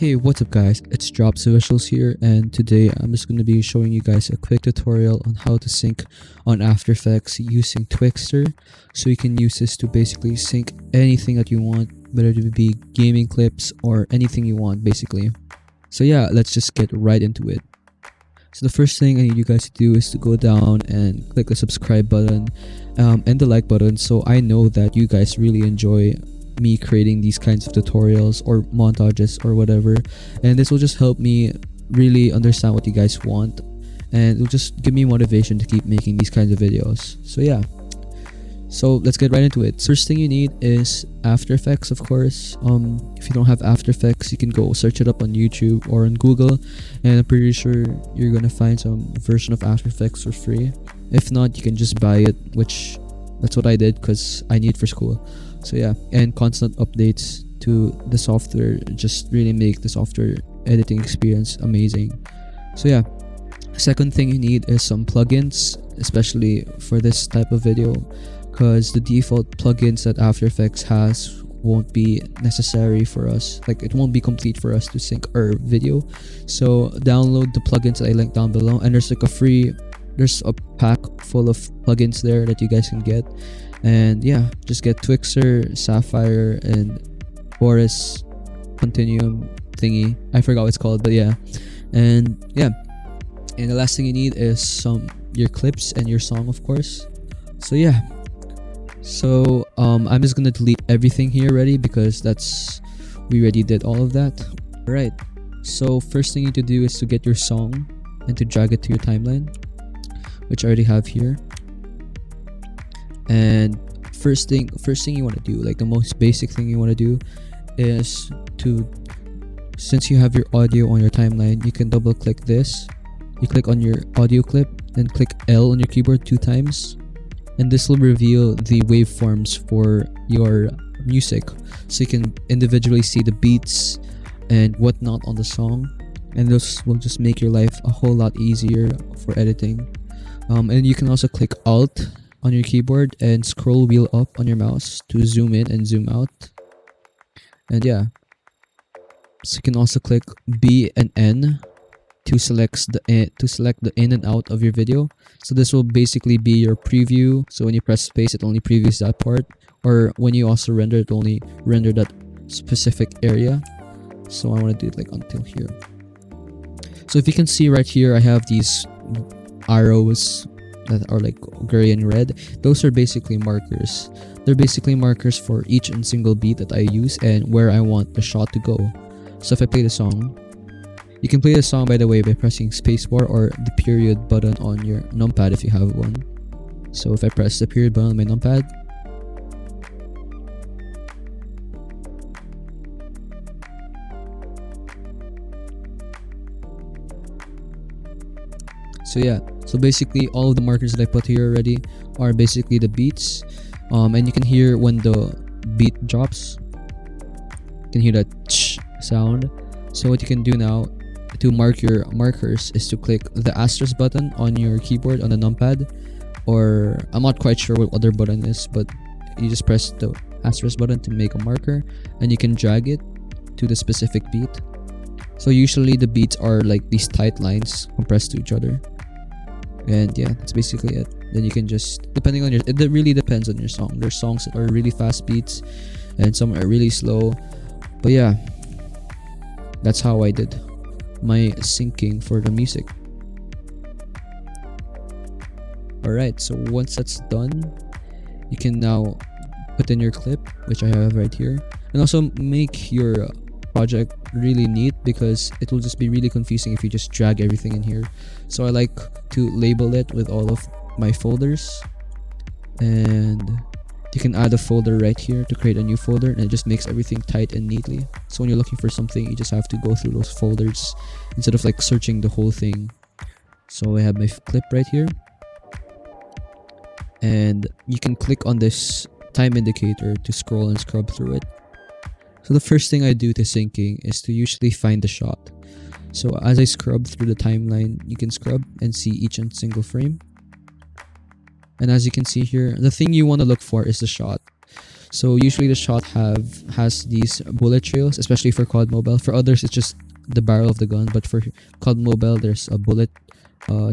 Hey, what's up guys, it's Drops Visuals here, and today I'm just going to be showing you guys a quick tutorial on how to sync on After Effects using Twixtor. So you can use this to basically sync anything that you want, whether it be gaming clips or anything you want basically. So yeah, let's just get right into it. So the first thing I need you guys to do is to go down and click the subscribe button and the like button, so I know that you guys really enjoy me creating these kinds of tutorials or montages or whatever, and this will just help me really understand what you guys want, and it'll just give me motivation to keep making these kinds of videos. So yeah, so let's get right into it. First thing you need is After Effects, of course. If you don't have After Effects, you can go search it up on YouTube or on Google, and I'm pretty sure you're gonna find some version of After Effects for free. If not, you can just buy it, which that's what I did because I need it for school. So yeah, and constant updates to the software just really make the software editing experience amazing. So yeah, second thing you need is some plugins, especially for this type of video, because the default plugins that After Effects has won't be necessary for us, like it won't be complete for us to sync our video. So download the plugins that I linked down below, and there's a pack full of plugins there that you guys can get. And yeah, just get Twixtor, Sapphire, and Boris Continuum thingy. I forgot what it's called, but yeah. And yeah, and the last thing you need is your clips and your song, of course. So yeah, so I'm just gonna delete everything here already because we already did all of that. Alright, so first thing you need to do is to get your song and to drag it to your timeline, which I already have here. And first thing you want to do, like the most basic thing you want to do, is since you have your audio on your timeline, you can double click this. You click on your audio clip, then click L on your keyboard 2 times, and this will reveal the waveforms for your music, so you can individually see the beats and whatnot on the song, and this will just make your life a whole lot easier for editing. And you can also click Alt on your keyboard and scroll wheel up on your mouse to zoom in and zoom out. And yeah, so you can also click B and N to select the in and out of your video. So this will basically be your preview, so when you press space it only previews that part, or when you also render it only render that specific area. So I want to do it like until here. So if you can see right here, I have these arrows that are like gray and red. Those are basically markers. They're basically markers for each and single beat that I use and where I want the shot to go. So if I play the song, you can play the song, by the way, by pressing spacebar or the period button on your numpad if you have one. So if I press the period button on my numpad, so yeah, so basically all of the markers that I put here already are basically the beats, and you can hear when the beat drops, you can hear that ch sound. So what you can do now to mark your markers is to click the asterisk button on your keyboard on the numpad, or I'm not quite sure what other button is, but you just press the asterisk button to make a marker, and you can drag it to the specific beat. So usually the beats are like these tight lines compressed to each other. And yeah, that's basically it. Then you can just, it really depends on your song. There's songs that are really fast beats and some are really slow, but yeah, that's how I did my syncing for the music. Alright, so once that's done, you can now put in your clip, which I have right here, and also make your project really neat, because it will just be really confusing if you just drag everything in here. So I like to label it with all of my folders, and you can add a folder right here to create a new folder, and it just makes everything tight and neatly. So when you're looking for something, you just have to go through those folders instead of like searching the whole thing. So I have my clip right here, and you can click on this time indicator to scroll and scrub through it. So the first thing I do to syncing is to usually find the shot. So as I scrub through the timeline, you can scrub and see each and single frame. And as you can see here, the thing you want to look for is the shot. So usually the shot has these bullet trails, especially for COD Mobile. For others, it's just the barrel of the gun, but for COD Mobile, there's a bullet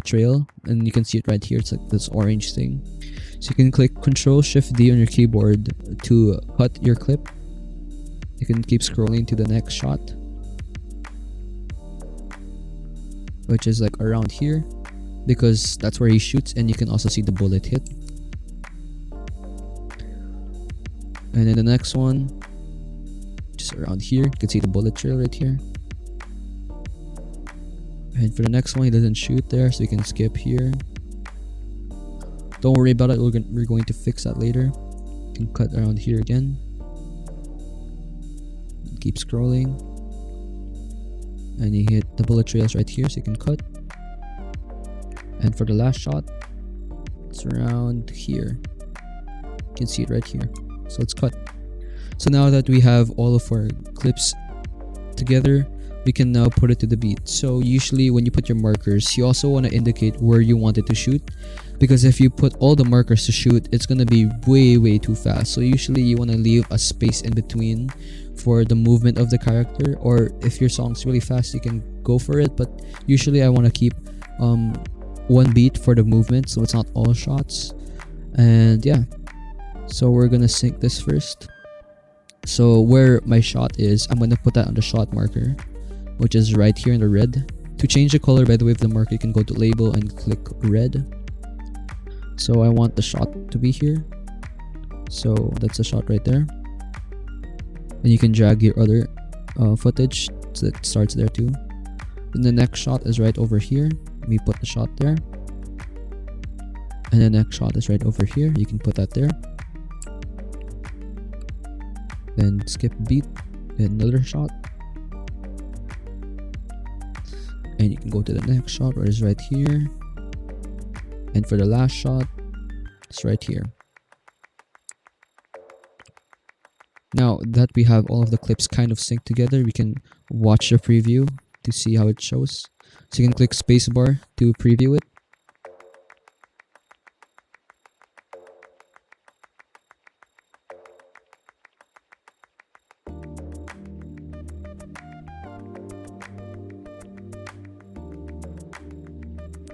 trail, and you can see it right here. It's like this orange thing. So you can click Control Shift D on your keyboard to cut your clip. You can keep scrolling to the next shot, which is like around here, because that's where he shoots, and you can also see the bullet hit. And then the next one, just around here, you can see the bullet trail right here. And for the next one, he doesn't shoot there, so you can skip here. Don't worry about it, we're going to fix that later. You can cut around here again. Keep scrolling. And you hit the bullet trails right here, so you can cut. And for the last shot, it's around here. You can see it right here. So let's cut. So now that we have all of our clips together, we can now put it to the beat. So usually when you put your markers, you also want to indicate where you want it to shoot, because if you put all the markers to shoot, it's going to be way too fast. So usually you want to leave a space in between for the movement of the character, or if your song's really fast, you can go for it, but usually I want to keep one beat for the movement, so it's not all shots. And yeah, so we're gonna sync this first. So where my shot is, I'm gonna put that on the shot marker, which is right here in the red. To change the color, by the way, of the marker, you can go to label and click red. So I want the shot to be here, so that's the shot right there. And you can drag your other footage so it starts there too. Then the next shot is right over here. We put the shot there. And the next shot is right over here. You can put that there. Then skip beat, and another shot. And you can go to the next shot, where it's right here. And for the last shot, it's right here. Now that we have all of the clips kind of synced together, we can watch the preview to see how it shows. So you can click spacebar to preview it.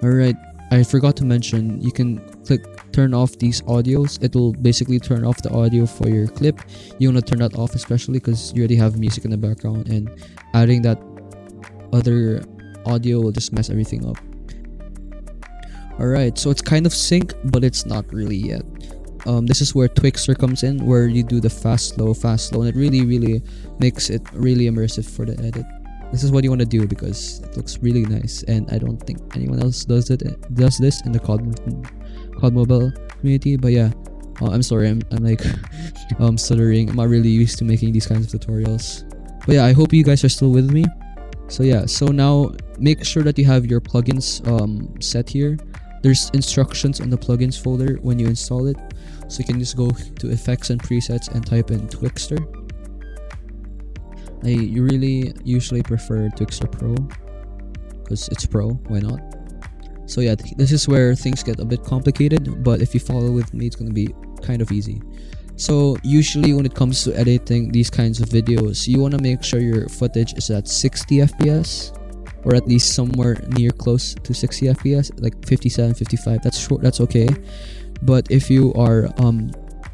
Alright, I forgot to mention, you can click turn off these audios. It'll basically turn off the audio for your clip. You want to turn that off, especially because you already have music in the background, and adding that other audio will just mess everything up. Alright, so it's kind of sync, but it's not really yet. This is where Twixtor comes in, where you do the fast slow, and it really makes it really immersive for the edit. This is what you want to do because it looks really nice, and I don't think anyone else does this in the COD Mobile community. But yeah, I'm sorry, I'm like stuttering. I'm not really used to making these kinds of tutorials. But yeah, I hope you guys are still with me. So yeah, so now make sure that you have your plugins set here. There's instructions on the plugins folder when you install it, so you can just go to effects and presets and type in Twixtor. I really usually prefer Twixtor Pro because it's pro, why not? So yeah, this is where things get a bit complicated, but if you follow with me, it's gonna be kind of easy. So usually when it comes to editing these kinds of videos, you want to make sure your footage is at 60 FPS, or at least somewhere near close to 60 FPS, like 57, 55. That's okay. But if you are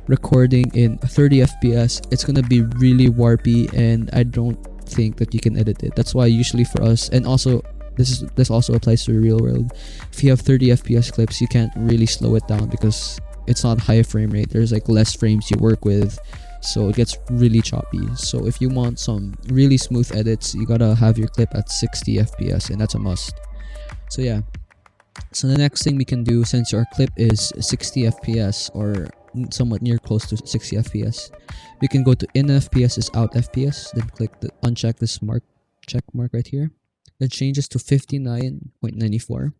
recording in 30 FPS, it's gonna be really warpy, and I don't think that you can edit it. That's why usually for us, and also this also applies to the real world, if you have 30 FPS clips, you can't really slow it down because it's not high frame rate. There's like less frames you work with, so it gets really choppy. So if you want some really smooth edits, you gotta have your clip at 60 FPS, and that's a must. So yeah, so the next thing we can do, since our clip is 60 FPS or somewhat near close to 60 FPS, we can go to in FPS is out FPS, then click the uncheck this check mark right here, then changes to 59.94.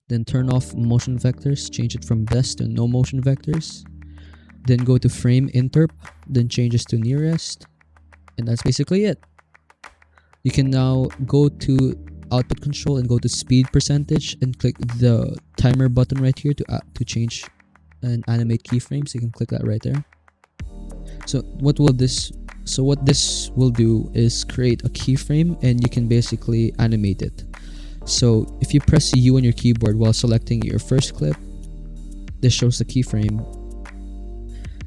Then turn off motion vectors, change it from best to no motion vectors. Then go to frame interp, then changes to nearest, and that's basically it. You can now go to output control and go to speed percentage and click the timer button right here to change an animate keyframe, so you can click that right there. So what this will do is create a keyframe, and you can basically animate it. So if you press U on your keyboard while selecting your first clip, this shows the keyframe.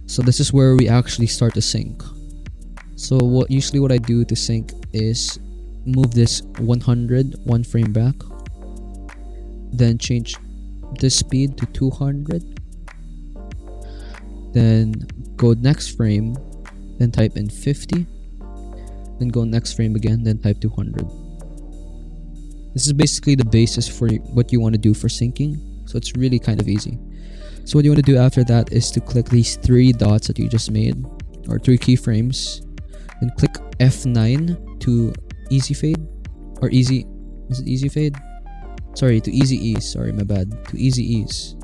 So this is where we actually start to sync. So what I do to sync is move this 100 one frame back, then change this speed to 200, then go next frame, then type in 50, then go next frame again, then type 200. This is basically the basis for what you want to do for syncing, so it's really kind of easy. So what you want to do after that is to click these 3 dots that you just made, or 3 keyframes, then click F9 to easy fade, or easy, is it easy fade? Sorry, to easy ease, sorry, my bad, to easy ease.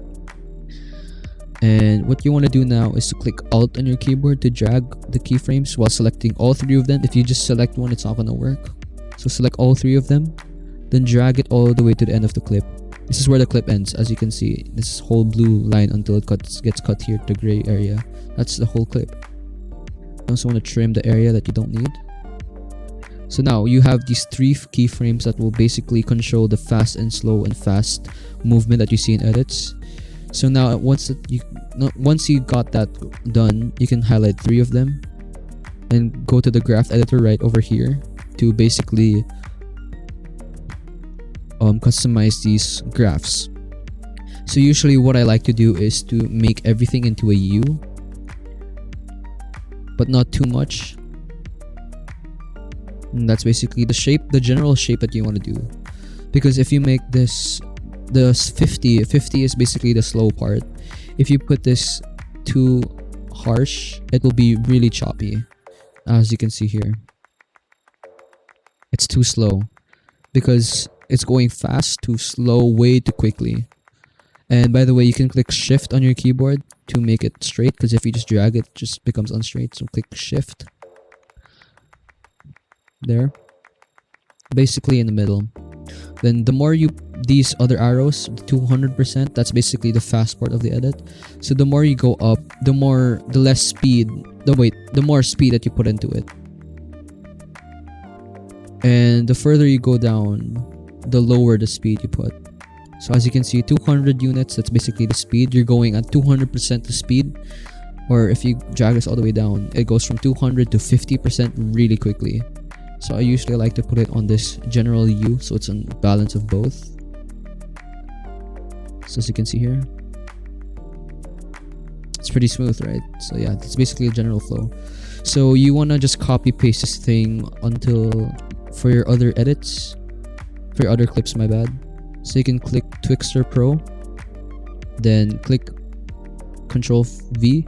And what you want to do now is to click Alt on your keyboard to drag the keyframes while selecting all 3 of them. If you just select one, it's not going to work. So select all 3 of them, then drag it all the way to the end of the clip. This is where the clip ends. As you can see, this whole blue line until it gets cut here to the gray area. That's the whole clip. You also want to trim the area that you don't need. So now you have these 3 keyframes that will basically control the fast and slow and fast movement that you see in edits. So now once you got that done, you can highlight 3 of them and go to the graph editor right over here to basically customize these graphs. So usually what I like to do is to make everything into a U, but not too much. And that's basically the general shape that you want to do. Because if you make this the 50 is basically the slow part. If you put this too harsh, it will be really choppy. As you can see here, it's too slow because it's going fast to slow way too quickly. And by the way, you can click shift on your keyboard to make it straight, because if you just drag it just becomes unstraight. So click shift there, basically in the middle. Then the more these other arrows, 200%, that's basically the fast part of the edit. So the more you go up, the more speed that you put into it. And the further you go down, the lower the speed you put. So as you can see, 200 units, that's basically the speed. You're going at 200% the speed. Or if you drag this all the way down, it goes from 200 to 50% really quickly. So I usually like to put it on this general U, so it's a balance of both. So as you can see here, it's pretty smooth, right? So yeah, that's basically a general flow. So you want to just copy paste this thing for your other edits, for your other clips, my bad. So you can click Twixtor Pro, then click Control V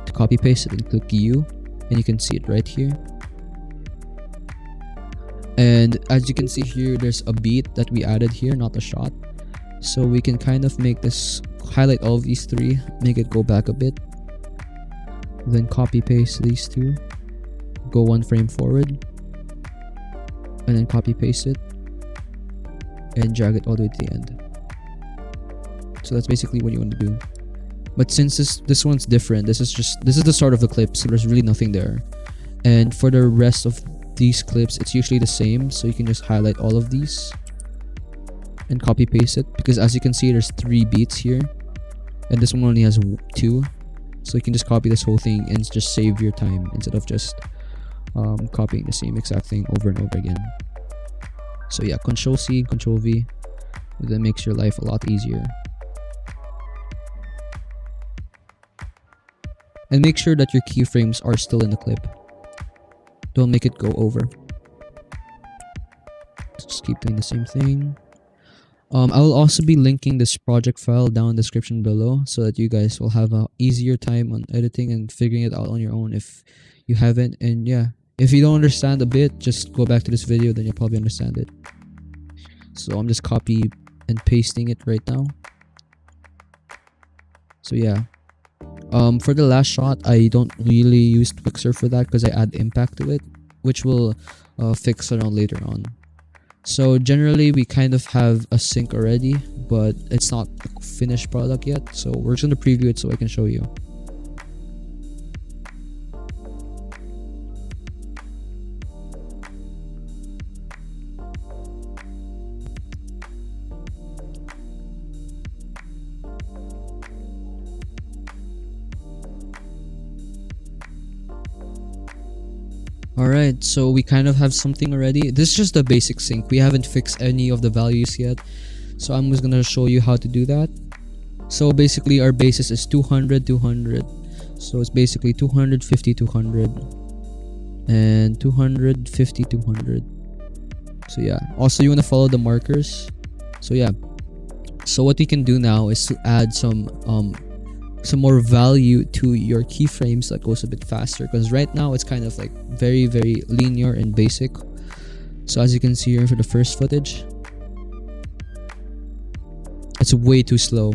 to copy paste it, and click U, and you can see it right here. And as you can see here, there's a beat that we added here, not a shot. So we can kind of make this, highlight all of these 3, make it go back a bit, then copy paste these 2, go 1 frame forward, and then copy paste it and drag it all the way to the end. So that's basically what you want to do. But since this one's different, this is the start of the clip, so there's really nothing there. And for the rest of these clips, it's usually the same, so you can just highlight all of these and copy paste it, because as you can see, there's 3 beats here and this one only has 2. So you can just copy this whole thing and just save your time instead of just copying the same exact thing over and over again. So yeah, Control C, Control V, that makes your life a lot easier. And make sure that your keyframes are still in the clip. Don't make it go over. Just keep doing the same thing. I will also be linking this project file down in the description below, so that you guys will have a easier time on editing and figuring it out on your own if you haven't. And yeah, if you don't understand a bit, just go back to this video, then you'll probably understand it. So I'm just copy and pasting it right now. So yeah. For the last shot, I don't really use Twixtor for that because I add impact to it, which we'll fix around later on. So generally, we kind of have a sync already. but it's not a finished product yet, so we're just gonna preview it so I can show you. Alright, so we kind of have something already. This is just the basic sync. We haven't fixed any of the values yet. So I'm just gonna show you how to do that. So basically our basis is 200, 200. So it's basically 250, 200. And 250, 200. So yeah. Also you wanna follow the markers. So yeah. So what we can do now is to add some more value to your keyframes that goes a bit faster, because right now it's kind of like very linear and basic. So as you can see here for the first footage, it's way too slow.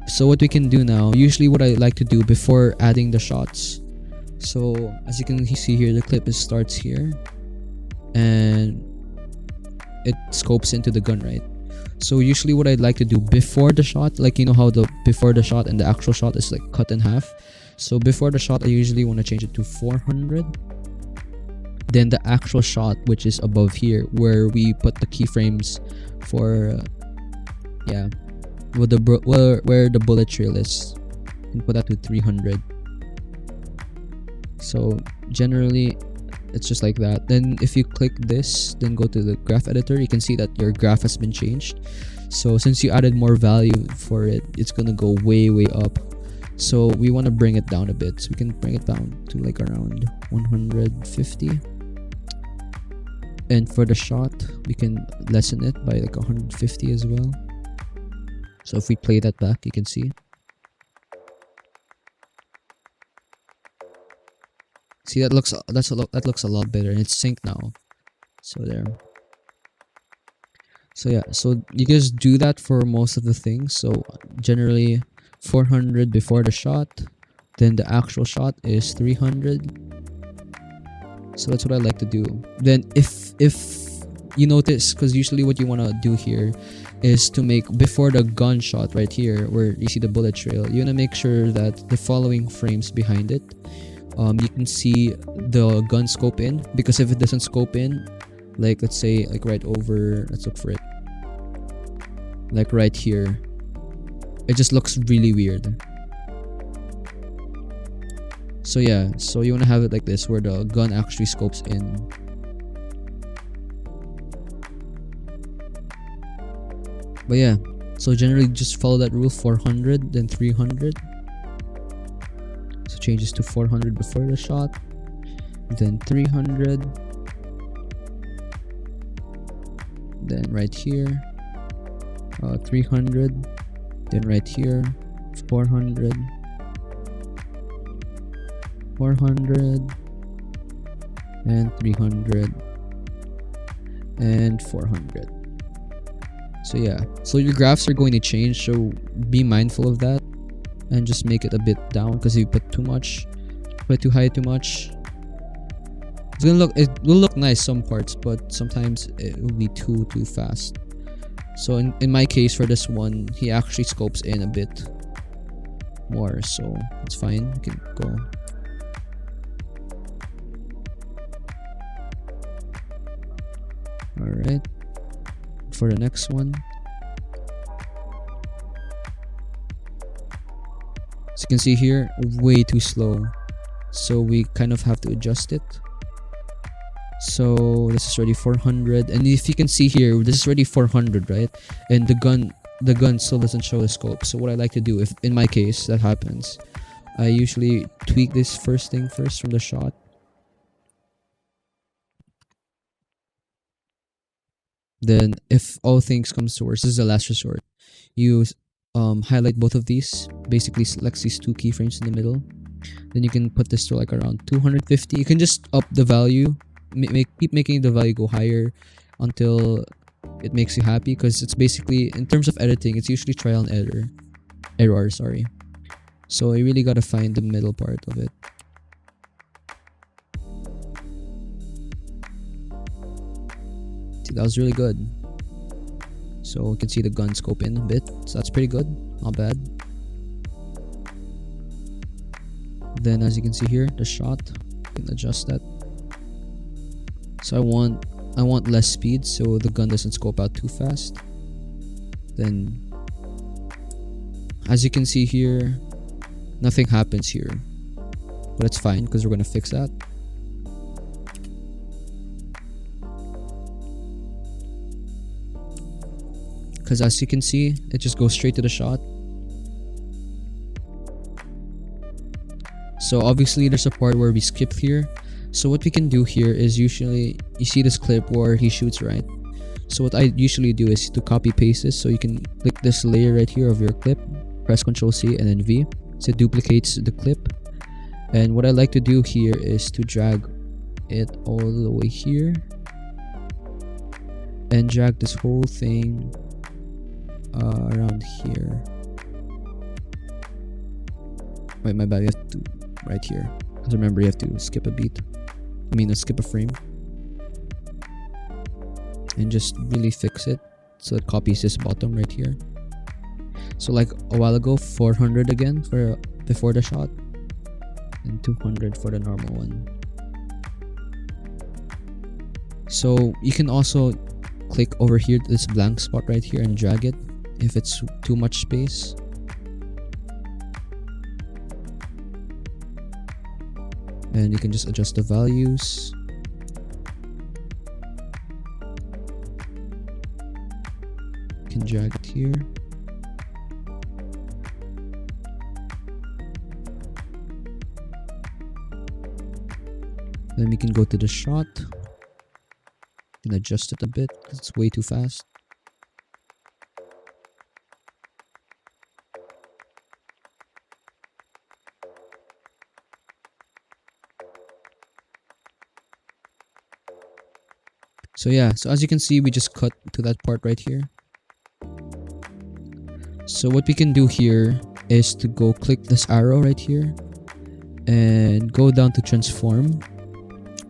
So what we can do now, usually what I like to do before adding the shots, so as you can see here, the clip starts here and it scopes into the gun, right? So usually what I'd like to do before the shot, like you know how the before the shot and the actual shot is like cut in half. So before the shot I usually want to change it to 400. Then the actual shot, which is above here where we put the keyframes for where the bullet trail is, and put that to 300. So generally it's just like that. Then if you click this, then go to the graph editor, you can see that your graph has been changed. So since you added more value for it, it's gonna go way up. So we want to bring it down a bit, so we can bring it down to like around 150. And for the shot, we can lessen it by like 150 as well. So if we play that back, you can see. See, that looks a lot better, and it's synced now. So there. So yeah, so you just do that for most of the things. So generally 400 before the shot, then the actual shot is 300. So that's what I like to do. Then if you notice, because usually what you want to do here is to make before the gunshot right here where you see the bullet trail, you want to make sure that the following frames behind it, you can see the gun scope in, because if it doesn't scope in, like let's say like right over, let's look for it, like right here, it just looks really weird. So yeah, so you want to have it like this where the gun actually scopes in. But yeah, so generally just follow that rule, 400 then 300. So changes to 400 before the shot, then 300, then right here 300, then right here 400, 400, and 300, and 400. So yeah, so your graphs are going to change, so be mindful of that and just make it a bit down, because if you put too much, put too high too much, it will look nice some parts, but sometimes it will be too fast. So in my case for this one, he actually scopes in a bit more, so it's fine. You can go. Alright, for the next one, so you can see here, way too slow, so we kind of have to adjust it. So this is already 400, and if you can see here, this is already 400, right? And the gun still doesn't show the scope. So what I like to do, if in my case that happens, I usually tweak this first from the shot. Then if all things comes to worst, this is the last resort, you highlight both of these, basically select these two keyframes in the middle, then you can put this to like around 250. You can just up the value, keep making the value go higher until it makes you happy, because it's basically, in terms of editing, it's usually trial and error, sorry. So you really gotta find the middle part of it. See, that was really good. So you can see the gun scope in a bit. So that's pretty good, not bad. Then as you can see here, the shot, you can adjust that. So I want less speed so the gun doesn't scope out too fast. Then as you can see here, nothing happens here, but it's fine because we're gonna fix that. Because as you can see, it just goes straight to the shot. So obviously there's a part where we skip here. So what we can do here is, usually you see this clip where he shoots, right? So what I usually do is to copy paste this. So you can click this layer right here of your clip, press Ctrl C and then V. So it duplicates the clip. And what I like to do here is to drag it all the way here and drag this whole thing around here. Wait, my bad, you have to right here, because remember you have to skip a beat, skip a frame, and just really fix it so it copies this bottom right here. So like a while ago, 400 again for before the shot and 200 for the normal one. So you can also click over here to this blank spot right here and drag it if it's too much space. And you can just adjust the values. You can drag it here. Then we can go to the shot and adjust it a bit because it's way too fast. So yeah, so as you can see, we just cut to that part right here. So what we can do here is to go click this arrow right here and go down to transform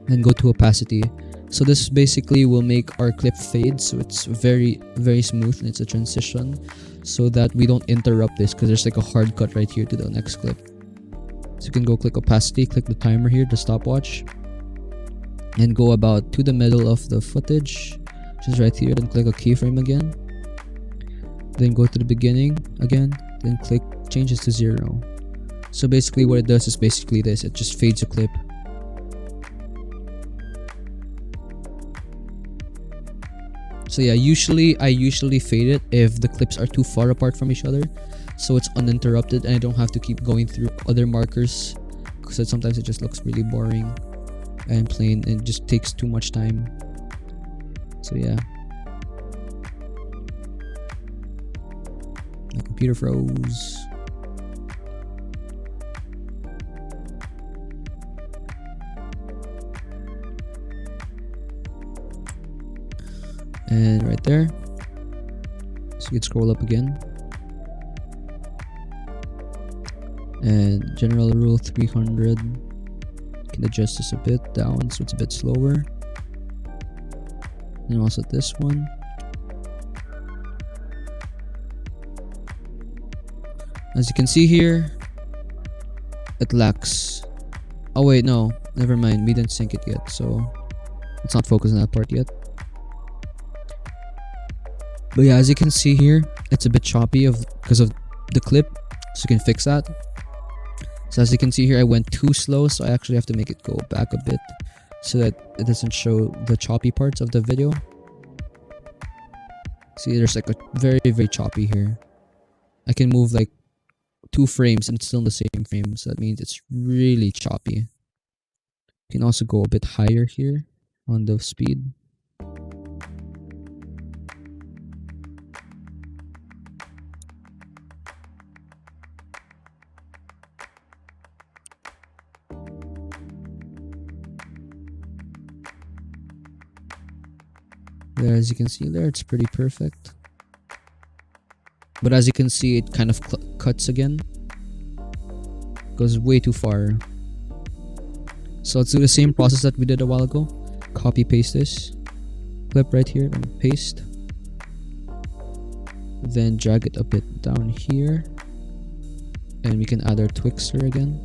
and go to opacity. So this basically will make our clip fade, so it's very smooth and it's a transition, so that we don't interrupt this, because there's like a hard cut right here to the next clip. So you can go click opacity, click the timer here, the stopwatch, and go about to the middle of the footage, which is right here. Then click a keyframe again, then go to the beginning again, then click changes to 0. So basically what it does is basically this, it just fades a clip. So yeah, I usually fade it if the clips are too far apart from each other, so it's uninterrupted and I don't have to keep going through other markers, because sometimes it just looks really boring and plain and it just takes too much time. So yeah, my computer froze. And right there, so you can scroll up again, and general rule 300, you can adjust this a bit down so it's a bit slower, and also this one. As you can see here, it lacks. Oh wait, no, never mind, we didn't sync it yet, so let's not focus on that part yet. But yeah, as you can see here, it's a bit choppy because of the clip, so you can fix that. So as you can see here, I went too slow, so I actually have to make it go back a bit so that it doesn't show the choppy parts of the video. See, there's like a very choppy here. I can move like 2 frames and it's still in the same frame, so that means it's really choppy. You can also go a bit higher here on the speed. There, as you can see there, it's pretty perfect. But as you can see, it kind of cuts again. Goes way too far. So let's do the same process that we did a while ago. Copy paste this clip right here and paste. Then drag it a bit down here, and we can add our Twixtor again.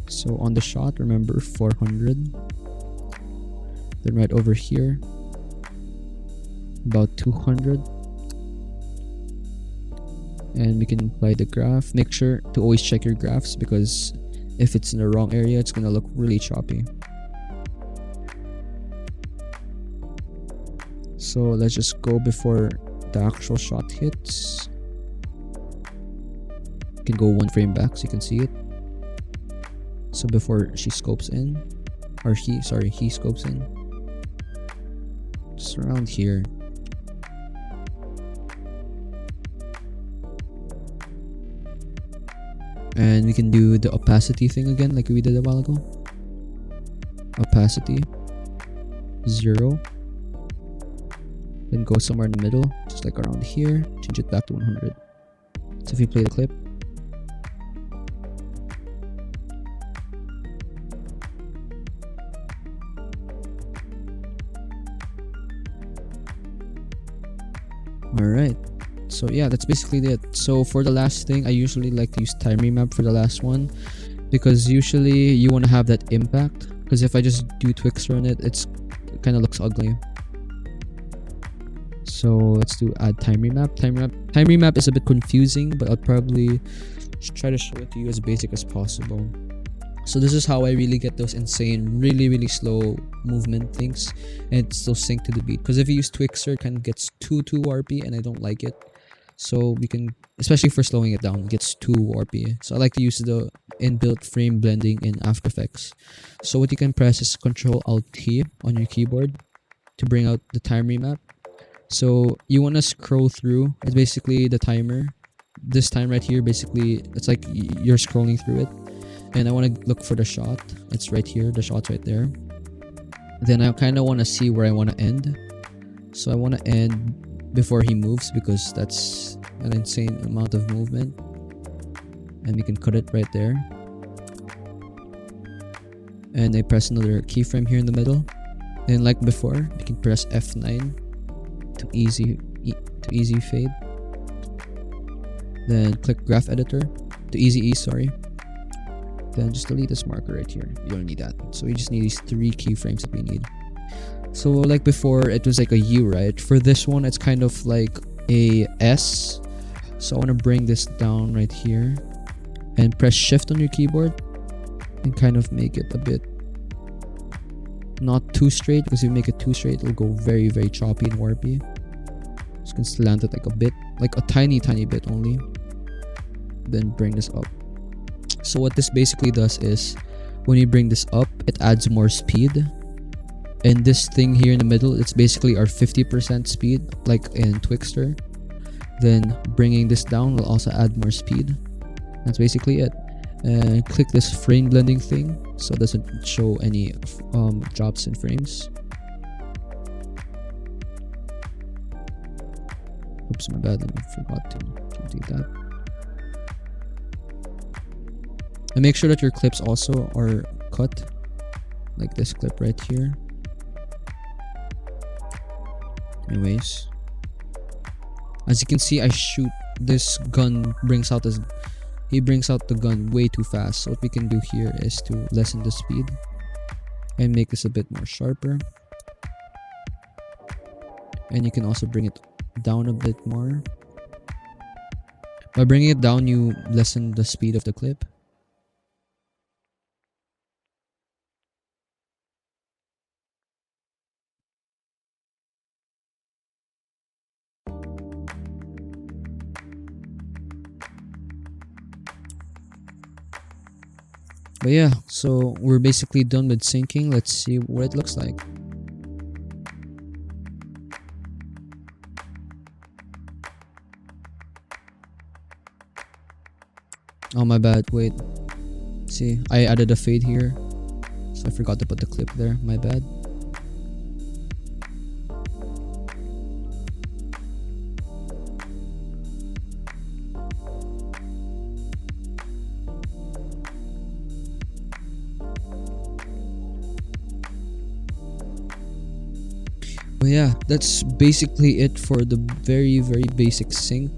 So on the shot, remember 400. Then right over here, about 200. And we can apply the graph. Make sure to always check your graphs, because if it's in the wrong area, it's gonna look really choppy. So let's just go before the actual shot hits. You can go one frame back so you can see it. So before she scopes in, or he scopes in, just around here. And we can do the opacity thing again like we did a while ago. Opacity 0. Then go somewhere in the middle, just like around here. Change it back to 100. So if you play the clip, alright. So yeah, that's basically it. So for the last thing, I usually like to use time remap for the last one, because usually you want to have that impact, because if I just do Twixtor on it, it kind of looks ugly. So let's do add time remap. Time remap is a bit confusing, but I'll probably try to show it to you as basic as possible. So this is how I really get those insane, really slow movement things, and it's still sync to the beat. Because if you use Twixtor, it kind of gets too warpy, and I don't like it. So we can, especially for slowing it down, it gets too warpy. So I like to use the inbuilt frame blending in After Effects. So what you can press is Ctrl-Alt-T on your keyboard to bring out the time remap. So you want to scroll through. It's basically the timer. This time right here, basically, it's like you're scrolling through it. And I want to look for the shot. It's right here. The shot's right there. Then I kind of want to see where I want to end. So I want to end before he moves, because that's an insane amount of movement. And we can cut it right there. And I press another keyframe here in the middle. And like before, you can press F9 to easy fade. Then click graph editor to easy ease, sorry. Then just delete this marker right here. You don't need that. So we just need these 3 keyframes that we need. So like before, it was like a U, right? For this one, it's kind of like a S. So I want to bring this down right here and press shift on your keyboard and kind of make it a bit not too straight, because if you make it too straight, it'll go very choppy and warpy. Just can slant it like a bit, like a tiny bit only. Then bring this up. So what this basically does is, when you bring this up, it adds more speed. And this thing here in the middle, it's basically our 50% speed, like in Twixtor. Then bringing this down will also add more speed. That's basically it. And click this frame blending thing, so it doesn't show any drops in frames. Oops, my bad, I forgot to do that. And make sure that your clips also are cut, like this clip right here. Anyways, as you can see, I shoot this gun he brings out the gun way too fast. So what we can do here is to lessen the speed and make this a bit more sharper. And you can also bring it down a bit more. By bringing it down, you lessen the speed of the clip. But yeah, so we're basically done with syncing. Let's see what it looks like. Oh, my bad. Wait. See, I added a fade here, so I forgot to put the clip there. My bad. But yeah, that's basically it for the very basic sync.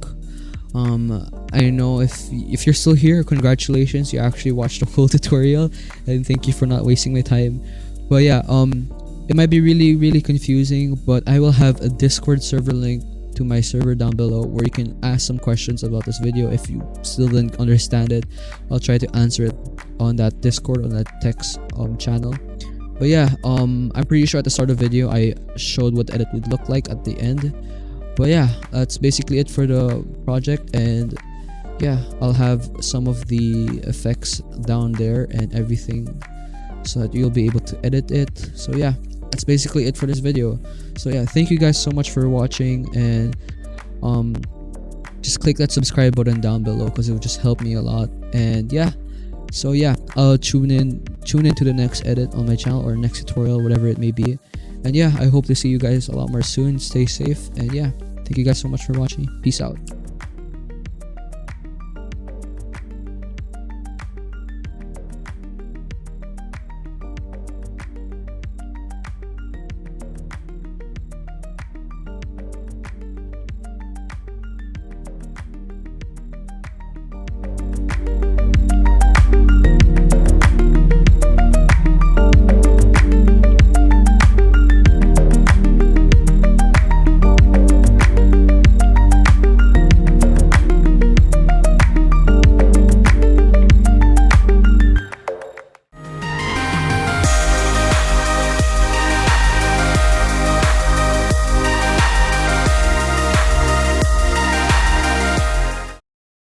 I know if you're still here, congratulations, you actually watched the whole tutorial, and thank you for not wasting my time. But yeah, it might be really confusing, but I will have a Discord server link to my server down below where you can ask some questions about this video. If you still didn't understand it, I'll try to answer it on that Discord, on that text channel. But yeah, I'm pretty sure at the start of the video I showed what the edit would look like at the end. But yeah, that's basically it for the project, and yeah, I'll have some of the effects down there and everything so that you'll be able to edit it. So yeah, that's basically it for this video. So yeah, thank you guys so much for watching, and just click that subscribe button down below because it will just help me a lot. And yeah, so yeah, I'll tune in to the next edit on my channel or next tutorial, whatever it may be. And yeah, I hope to see you guys a lot more soon. Stay safe, and yeah, thank you guys so much for watching. Peace out.